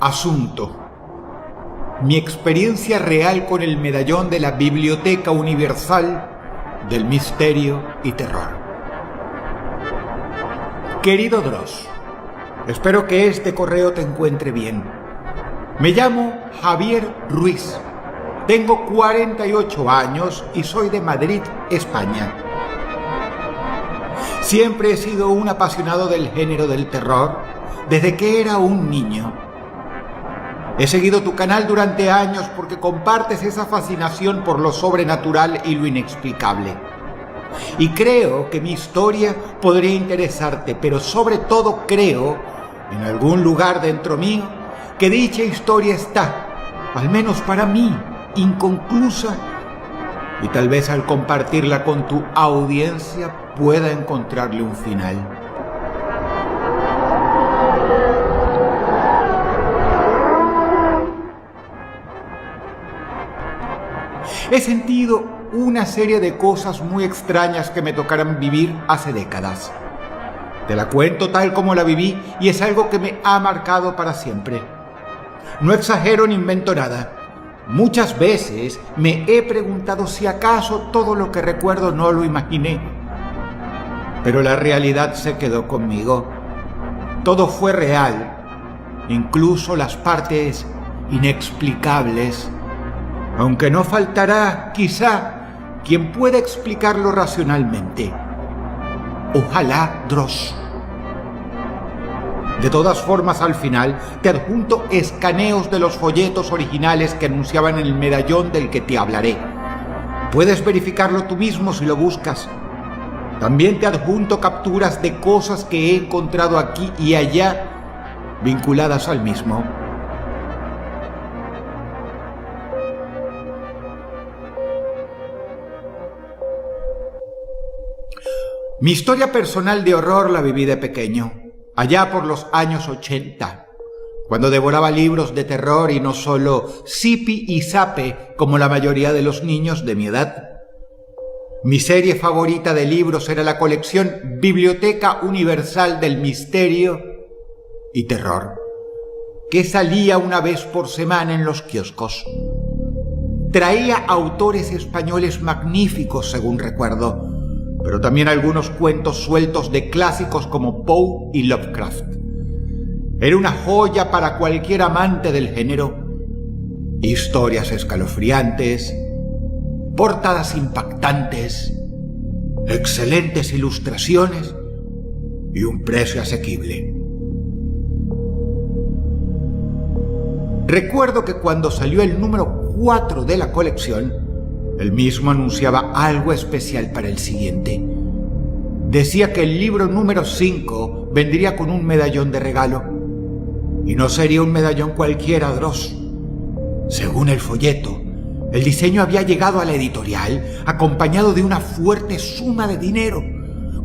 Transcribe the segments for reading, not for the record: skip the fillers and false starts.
Asunto: mi experiencia real con el medallón de la Biblioteca Universal del Misterio y Terror. Querido Dross, espero que este correo te encuentre bien. Me llamo Javier Ruiz, tengo 48 años y soy de Madrid, España. Siempre he sido un apasionado del género del terror desde que era un niño. He seguido tu canal durante años porque compartes esa fascinación por lo sobrenatural y lo inexplicable. Y creo que mi historia podría interesarte, pero sobre todo creo, en algún lugar dentro mío, que dicha historia está, al menos para mí, inconclusa, y tal vez al compartirla con tu audiencia pueda encontrarle un final. He sentido una serie de cosas muy extrañas que me tocaron vivir hace décadas. Te la cuento tal como la viví y es algo que me ha marcado para siempre. No exagero ni invento nada. Muchas veces me he preguntado si acaso todo lo que recuerdo no lo imaginé. Pero la realidad se quedó conmigo. Todo fue real, incluso las partes inexplicables. Aunque no faltará, quizá, quien pueda explicarlo racionalmente. Ojalá, Dross. De todas formas, al final, te adjunto escaneos de los folletos originales que anunciaban el medallón del que te hablaré. Puedes verificarlo tú mismo si lo buscas. También te adjunto capturas de cosas que he encontrado aquí y allá vinculadas al mismo. Mi historia personal de horror la viví de pequeño, allá por los años 80, cuando devoraba libros de terror y no solo zipi y zape como la mayoría de los niños de mi edad. Mi serie favorita de libros era la colección Biblioteca Universal del Misterio y Terror, que salía una vez por semana en los kioscos. Traía autores españoles magníficos, según recuerdo, pero también algunos cuentos sueltos de clásicos como Poe y Lovecraft. Era una joya para cualquier amante del género. Historias escalofriantes, portadas impactantes, excelentes ilustraciones y un precio asequible. Recuerdo que cuando salió el número 4 de la colección, el mismo anunciaba algo especial para el siguiente. Decía que el libro número 5 vendría con un medallón de regalo. Y no sería un medallón cualquiera, Dross. Según el folleto, el diseño había llegado a la editorial acompañado de una fuerte suma de dinero,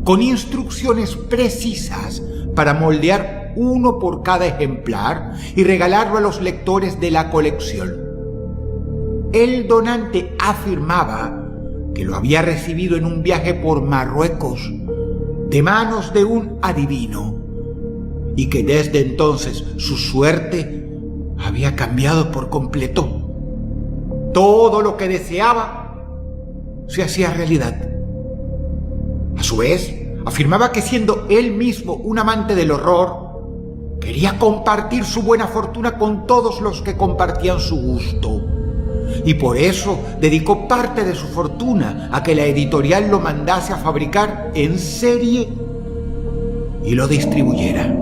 con instrucciones precisas para moldear uno por cada ejemplar y regalarlo a los lectores de la colección. El donante afirmaba que lo había recibido en un viaje por Marruecos, de manos de un adivino, y que desde entonces su suerte había cambiado por completo. Todo lo que deseaba se hacía realidad. A su vez, afirmaba que siendo él mismo un amante del horror, quería compartir su buena fortuna con todos los que compartían su gusto. Y por eso dedicó parte de su fortuna a que la editorial lo mandase a fabricar en serie y lo distribuyera.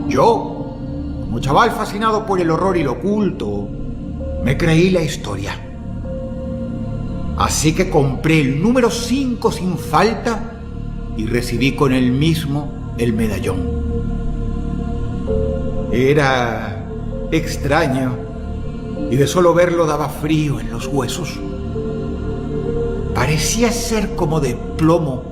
Yo, como chaval fascinado por el horror y lo oculto, me creí la historia. Así que compré el número 5 sin falta y recibí con el mismo el medallón. Era extraño y de solo verlo daba frío en los huesos. Parecía ser como de plomo,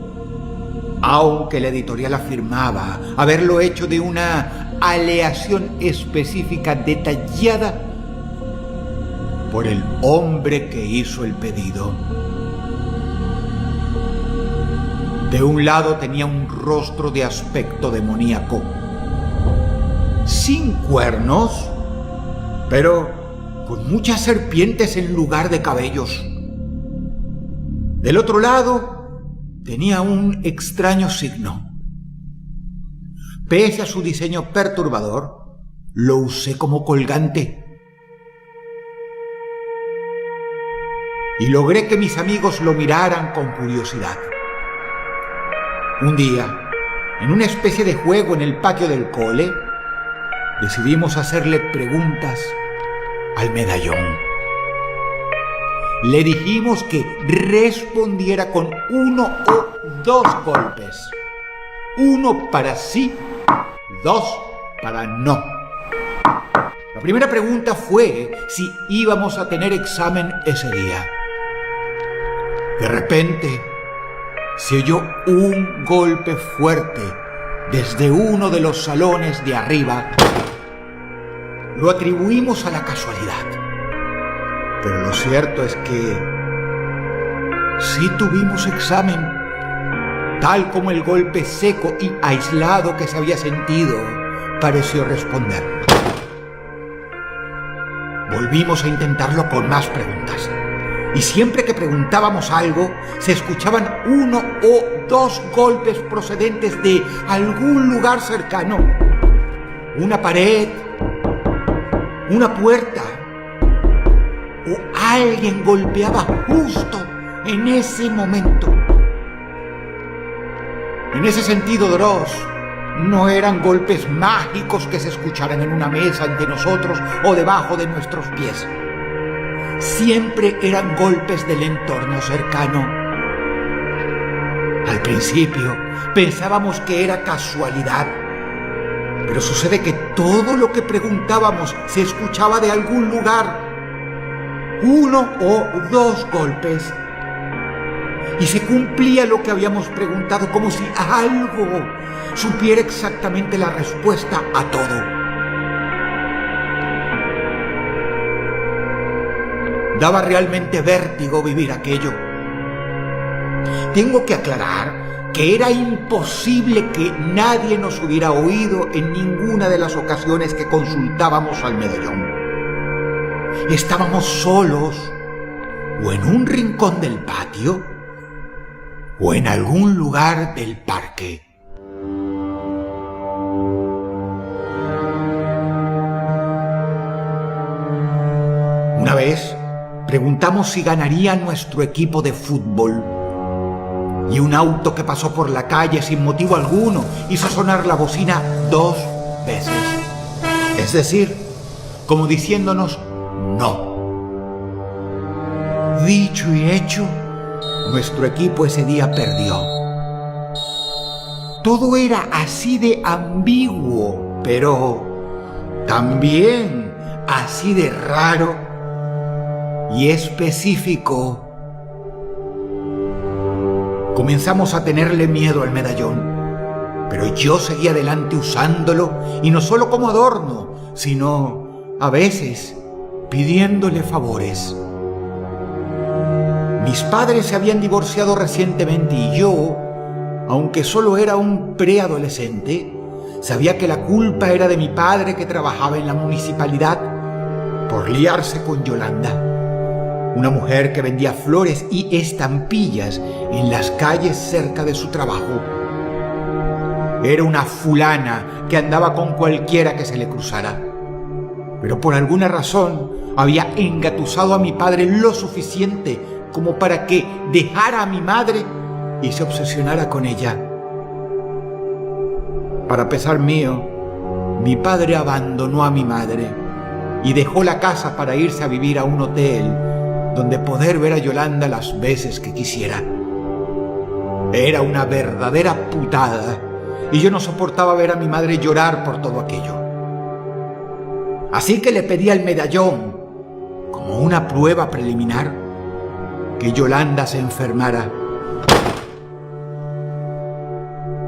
aunque la editorial afirmaba haberlo hecho de una aleación específica detallada por el hombre que hizo el pedido. De un lado tenía un rostro de aspecto demoníaco sin cuernos, pero con muchas serpientes en lugar de cabellos. Del otro lado tenía un extraño signo. Pese a su diseño perturbador, lo usé como colgante. Y logré que mis amigos lo miraran con curiosidad. Un día, en una especie de juego en el patio del cole, decidimos hacerle preguntas al medallón. Le dijimos que respondiera con 1 o 2 golpes. 1 para sí, 2 para no. La primera pregunta fue si íbamos a tener examen ese día. De repente, se oyó un golpe fuerte desde uno de los salones de arriba. Lo atribuimos a la casualidad, pero lo cierto es que sí tuvimos examen, tal como el golpe seco y aislado que se había sentido pareció responder. Volvimos a intentarlo con más preguntas. Y siempre que preguntábamos algo, se escuchaban 1 o 2 golpes procedentes de algún lugar cercano. Una pared, una puerta, o alguien golpeaba justo en ese momento. En ese sentido, Dross, no eran golpes mágicos que se escucharan en una mesa ante nosotros o debajo de nuestros pies. Siempre eran golpes del entorno cercano. Al principio pensábamos que era casualidad, pero sucede que todo lo que preguntábamos se escuchaba de algún lugar. 1 o 2 golpes. Y se cumplía lo que habíamos preguntado, como si algo supiera exactamente la respuesta a todo. Daba realmente vértigo vivir aquello. Tengo que aclarar que era imposible que nadie nos hubiera oído en ninguna de las ocasiones que consultábamos al medallón. Estábamos solos, o en un rincón del patio, o en algún lugar del parque. Una vez preguntamos si ganaría nuestro equipo de fútbol, y un auto que pasó por la calle sin motivo alguno hizo sonar la bocina 2 veces. Es decir, como diciéndonos no. Dicho y hecho, nuestro equipo ese día perdió. Todo era así de ambiguo, pero también así de raro y específico. Comenzamos a tenerle miedo al medallón, pero yo seguía adelante usándolo, y no solo como adorno, sino a veces pidiéndole favores. Mis padres se habían divorciado recientemente y yo, aunque solo era un preadolescente, sabía que la culpa era de mi padre, que trabajaba en la municipalidad, por liarse con Yolanda, una mujer que vendía flores y estampillas en las calles cerca de su trabajo. Era una fulana que andaba con cualquiera que se le cruzara, pero por alguna razón había engatusado a mi padre lo suficiente como para que dejara a mi madre y se obsesionara con ella. Para pesar mío, mi padre abandonó a mi madre y dejó la casa para irse a vivir a un hotel donde poder ver a Yolanda las veces que quisiera. Era una verdadera putada, y yo no soportaba ver a mi madre llorar por todo aquello. Así que le pedí al medallón, como una prueba preliminar, que Yolanda se enfermara.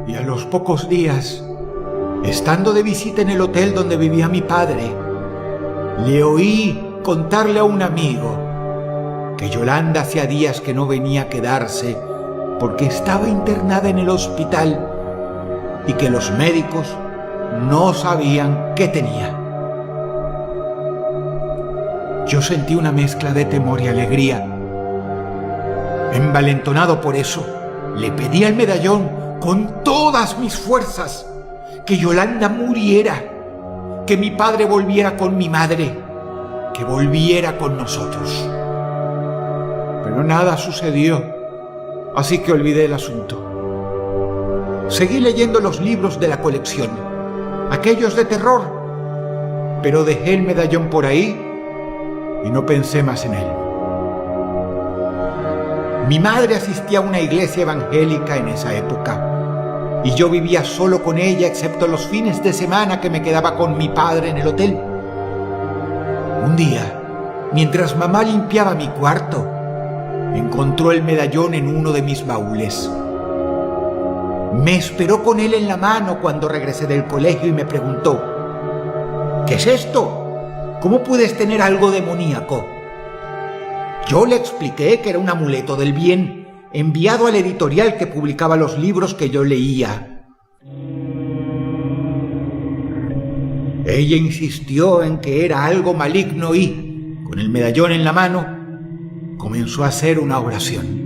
Y a los pocos días, estando de visita en el hotel donde vivía mi padre, le oí contarle a un amigo que Yolanda hacía días que no venía a quedarse porque estaba internada en el hospital y que los médicos no sabían qué tenía. Yo sentí una mezcla de temor y alegría. Envalentonado por eso, le pedí al medallón con todas mis fuerzas que Yolanda muriera, que mi padre volviera con mi madre, que volviera con nosotros. Pero nada sucedió, así que olvidé el asunto. Seguí leyendo los libros de la colección, aquellos de terror, pero dejé el medallón por ahí y no pensé más en él. Mi madre asistía a una iglesia evangélica en esa época y yo vivía solo con ella excepto los fines de semana que me quedaba con mi padre en el hotel. Un día, mientras mamá limpiaba mi cuarto, encontró el medallón en uno de mis baúles. Me esperó con él en la mano cuando regresé del colegio y me preguntó: ¿qué es esto? ¿Cómo puedes tener algo demoníaco? Yo le expliqué que era un amuleto del bien, enviado al editorial que publicaba los libros que yo leía. Ella insistió en que era algo maligno y, con el medallón en la mano, comenzó a hacer una oración.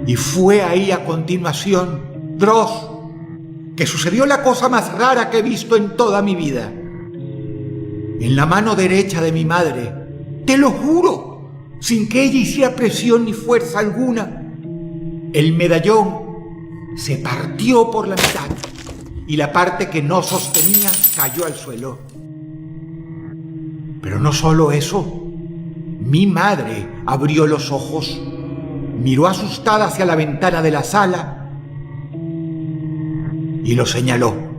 Y fue ahí a continuación, Dross, que sucedió la cosa más rara que he visto en toda mi vida. En la mano derecha de mi madre, te lo juro, sin que ella hiciera presión ni fuerza alguna, el medallón se partió por la mitad y la parte que no sostenía cayó al suelo. Pero no solo eso, mi madre abrió los ojos, miró asustada hacia la ventana de la sala y lo señaló.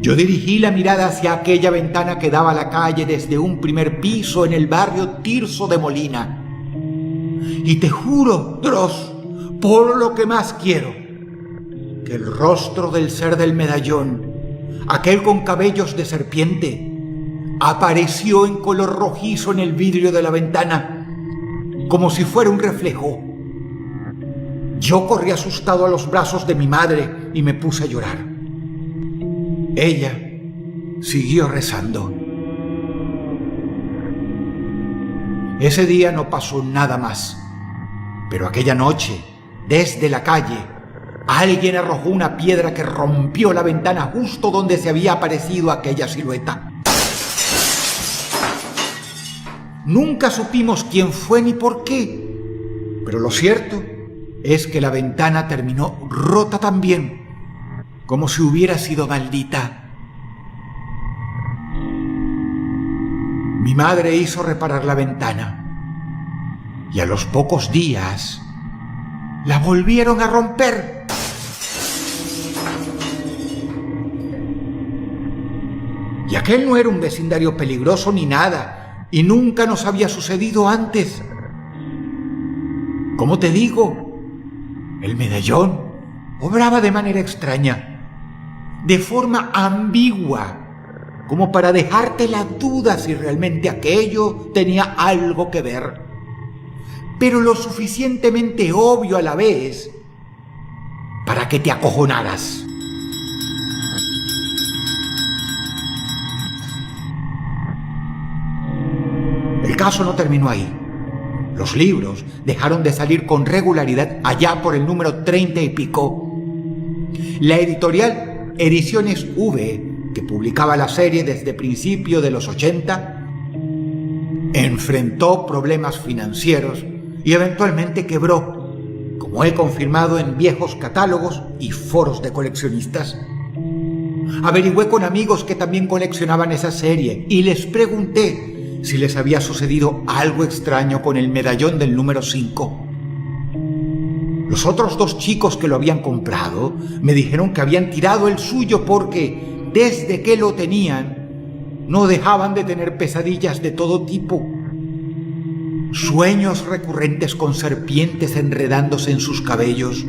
Yo dirigí la mirada hacia aquella ventana que daba a la calle desde un primer piso en el barrio Tirso de Molina. Y te juro, Dross, por lo que más quiero, que el rostro del ser del medallón, aquel con cabellos de serpiente, apareció en color rojizo en el vidrio de la ventana, como si fuera un reflejo. Yo corrí asustado a los brazos de mi madre y me puse a llorar. Ella siguió rezando. Ese día no pasó nada más, pero aquella noche, desde la calle, alguien arrojó una piedra que rompió la ventana justo donde se había aparecido aquella silueta. Nunca supimos quién fue ni por qué, pero lo cierto es que la ventana terminó rota también, como si hubiera sido maldita. Mi madre hizo reparar la ventana y a los pocos días la volvieron a romper. Y aquel no era un vecindario peligroso ni nada, y nunca nos había sucedido antes. Como te digo, el medallón obraba de manera extraña, de forma ambigua, como para dejarte la duda si realmente aquello tenía algo que ver, pero lo suficientemente obvio a la vez para que te acojonaras. El caso no terminó ahí. Los libros dejaron de salir con regularidad allá por el número 30 y pico. La editorial Ediciones V, que publicaba la serie desde principios de los 80, enfrentó problemas financieros y eventualmente quebró, como he confirmado en viejos catálogos y foros de coleccionistas. Averigüé con amigos que también coleccionaban esa serie y les pregunté si les había sucedido algo extraño con el medallón del número 5. Los otros dos chicos que lo habían comprado me dijeron que habían tirado el suyo porque, desde que lo tenían, no dejaban de tener pesadillas de todo tipo. Sueños recurrentes con serpientes enredándose en sus cabellos,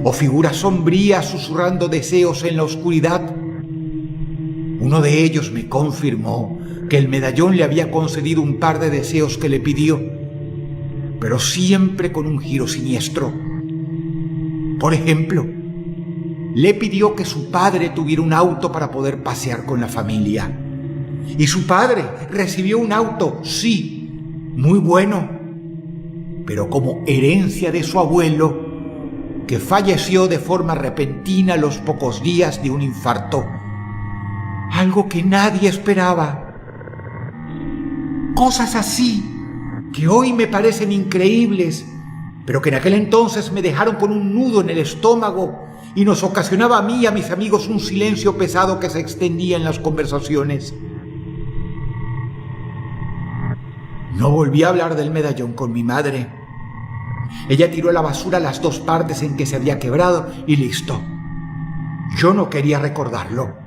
o figuras sombrías susurrando deseos en la oscuridad. Uno de ellos me confirmó que el medallón le había concedido un par de deseos que le pidió, pero siempre con un giro siniestro. Por ejemplo, le pidió que su padre tuviera un auto para poder pasear con la familia. Y su padre recibió un auto, sí, muy bueno, pero como herencia de su abuelo, que falleció de forma repentina a los pocos días de un infarto. Algo que nadie esperaba. Cosas así, que hoy me parecen increíbles, pero que en aquel entonces me dejaron con un nudo en el estómago y nos ocasionaba a mí y a mis amigos un silencio pesado que se extendía en las conversaciones. No volví a hablar del medallón con mi madre. Ella tiró a la basura las 2 partes en que se había quebrado y listo. Yo no quería recordarlo.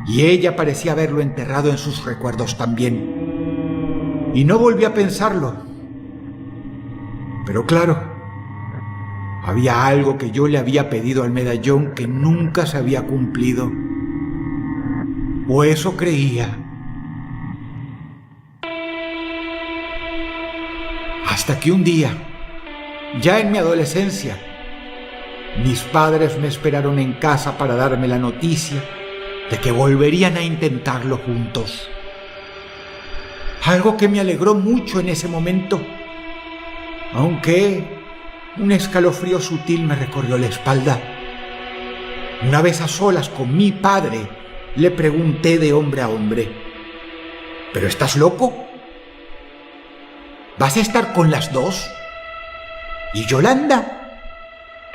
Y ella parecía haberlo enterrado en sus recuerdos también. Y no volví a pensarlo. Pero claro, había algo que yo le había pedido al medallón que nunca se había cumplido. O eso creía. Hasta que un día, ya en mi adolescencia, mis padres me esperaron en casa para darme la noticia de que volverían a intentarlo juntos. Algo que me alegró mucho en ese momento, aunque un escalofrío sutil me recorrió la espalda. Una vez a solas con mi padre, le pregunté de hombre a hombre: ¿pero estás loco? ¿Vas a estar con las 2? ¿Y Yolanda?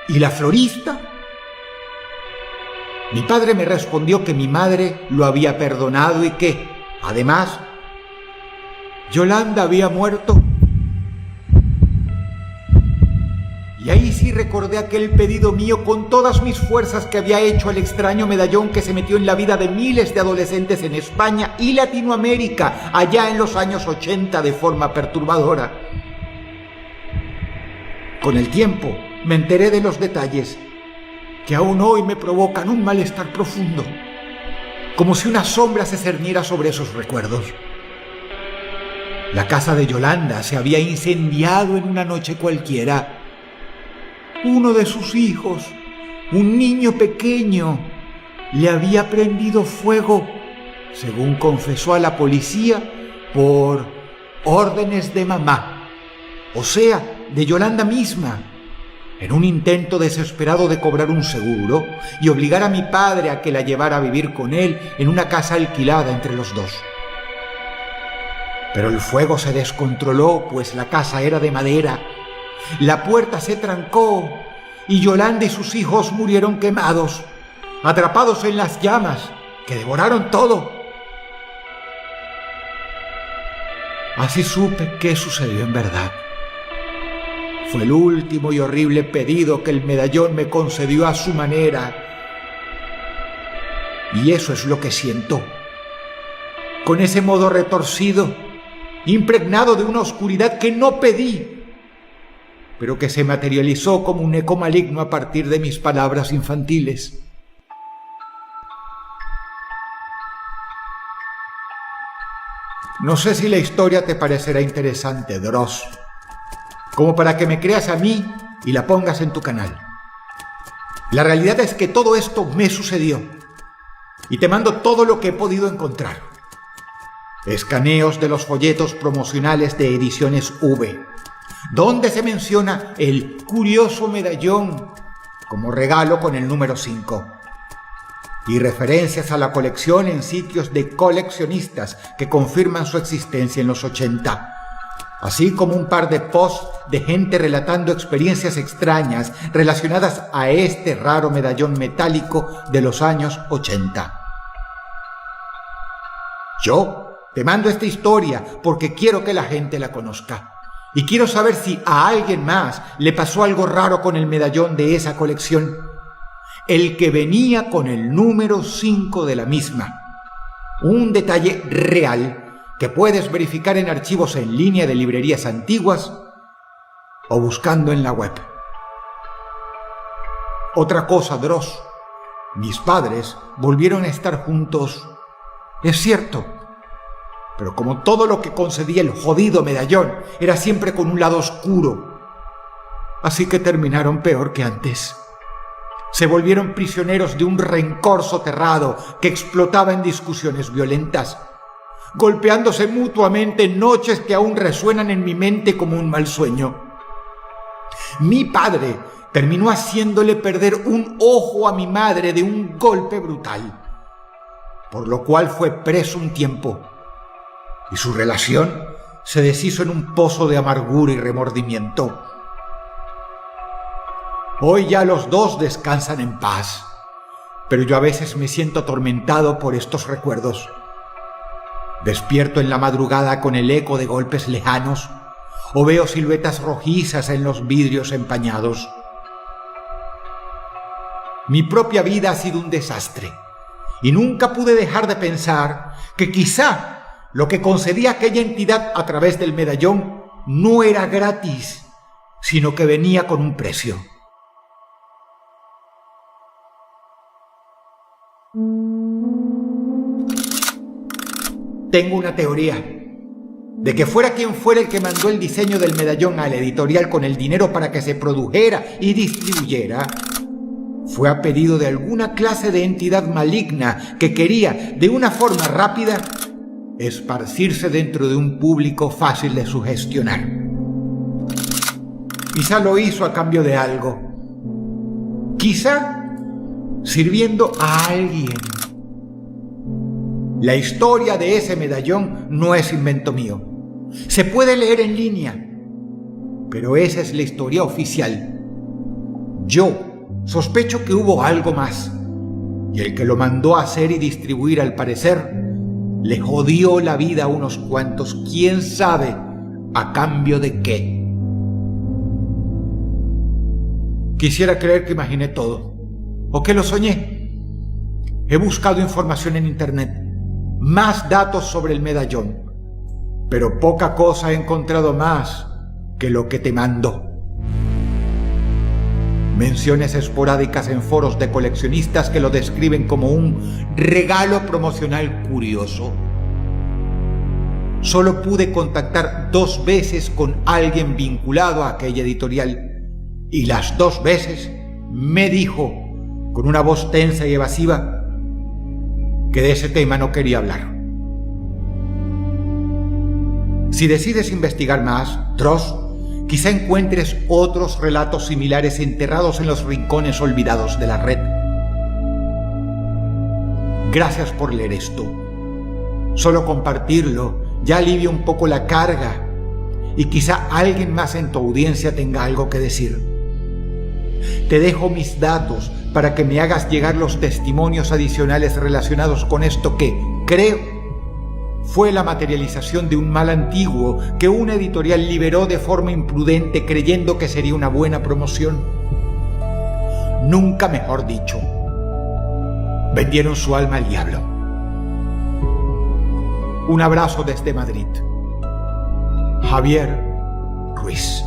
¿Y la florista? Mi padre me respondió que mi madre lo había perdonado y que, además, Yolanda había muerto. Y ahí sí recordé aquel pedido mío con todas mis fuerzas que había hecho al extraño medallón que se metió en la vida de miles de adolescentes en España y Latinoamérica allá en los años 80 de forma perturbadora. Con el tiempo me enteré de los detalles que aún hoy me provocan un malestar profundo, como si una sombra se cerniera sobre esos recuerdos. La casa de Yolanda se había incendiado en una noche cualquiera. Uno de sus hijos, un niño pequeño, le había prendido fuego, según confesó a la policía, por órdenes de mamá, o sea, de Yolanda misma, en un intento desesperado de cobrar un seguro y obligar a mi padre a que la llevara a vivir con él en una casa alquilada entre los dos. Pero el fuego se descontroló, pues la casa era de madera. La puerta se trancó y Yolanda y sus hijos murieron quemados, atrapados en las llamas que devoraron todo. Así supe qué sucedió en verdad. Fue el último y horrible pedido que el medallón me concedió a su manera. Y eso es lo que siento. Con ese modo retorcido, impregnado de una oscuridad que no pedí, pero que se materializó como un eco maligno a partir de mis palabras infantiles. No sé si la historia te parecerá interesante, Dross, como para que me creas a mí y la pongas en tu canal. La realidad es que todo esto me sucedió, y te mando todo lo que he podido encontrar. Escaneos de los folletos promocionales de Ediciones V, donde se menciona el curioso medallón como regalo con el número 5, y referencias a la colección en sitios de coleccionistas que confirman su existencia en los 80, así como un par de posts de gente relatando experiencias extrañas relacionadas a este raro medallón metálico de los años 80. Yo te mando esta historia porque quiero que la gente la conozca. Y quiero saber si a alguien más le pasó algo raro con el medallón de esa colección, el que venía con el número 5 de la misma. Un detalle real que puedes verificar en archivos en línea de librerías antiguas o buscando en la web. Otra cosa, Dross, mis padres volvieron a estar juntos, es cierto. Pero como todo lo que concedía el jodido medallón era siempre con un lado oscuro, así que terminaron peor que antes. Se volvieron prisioneros de un rencor soterrado que explotaba en discusiones violentas, golpeándose mutuamente en noches que aún resuenan en mi mente como un mal sueño. Mi padre terminó haciéndole perder un ojo a mi madre de un golpe brutal, por lo cual fue preso un tiempo, y su relación se deshizo en un pozo de amargura y remordimiento. Hoy ya los dos descansan en paz, pero yo a veces me siento atormentado por estos recuerdos. Despierto en la madrugada con el eco de golpes lejanos o veo siluetas rojizas en los vidrios empañados. Mi propia vida ha sido un desastre y nunca pude dejar de pensar que quizá lo que concedía aquella entidad a través del medallón no era gratis, sino que venía con un precio. Tengo una teoría de que fuera quien fuera el que mandó el diseño del medallón a la editorial con el dinero para que se produjera y distribuyera, fue a pedido de alguna clase de entidad maligna que quería, de una forma rápida, esparcirse dentro de un público fácil de sugestionar. Quizá lo hizo a cambio de algo. Quizá sirviendo a alguien. La historia de ese medallón no es invento mío. Se puede leer en línea, pero esa es la historia oficial. Yo sospecho que hubo algo más, y el que lo mandó a hacer y distribuir, al parecer, le jodió la vida a unos cuantos, quién sabe a cambio de qué. Quisiera creer que imaginé todo, o que lo soñé. He buscado información en internet, más datos sobre el medallón, pero poca cosa he encontrado más que lo que te mando. Menciones esporádicas en foros de coleccionistas que lo describen como un regalo promocional curioso. Solo pude contactar 2 veces con alguien vinculado a aquella editorial, y las 2 veces me dijo, con una voz tensa y evasiva, que de ese tema no quería hablar. Si decides investigar más, Dross, quizá encuentres otros relatos similares enterrados en los rincones olvidados de la red. Gracias por leer esto. Solo compartirlo ya alivia un poco la carga y quizá alguien más en tu audiencia tenga algo que decir. Te dejo mis datos para que me hagas llegar los testimonios adicionales relacionados con esto que, creo, fue la materialización de un mal antiguo que una editorial liberó de forma imprudente creyendo que sería una buena promoción. Nunca mejor dicho. Vendieron su alma al diablo. Un abrazo desde Madrid. Javier Ruiz.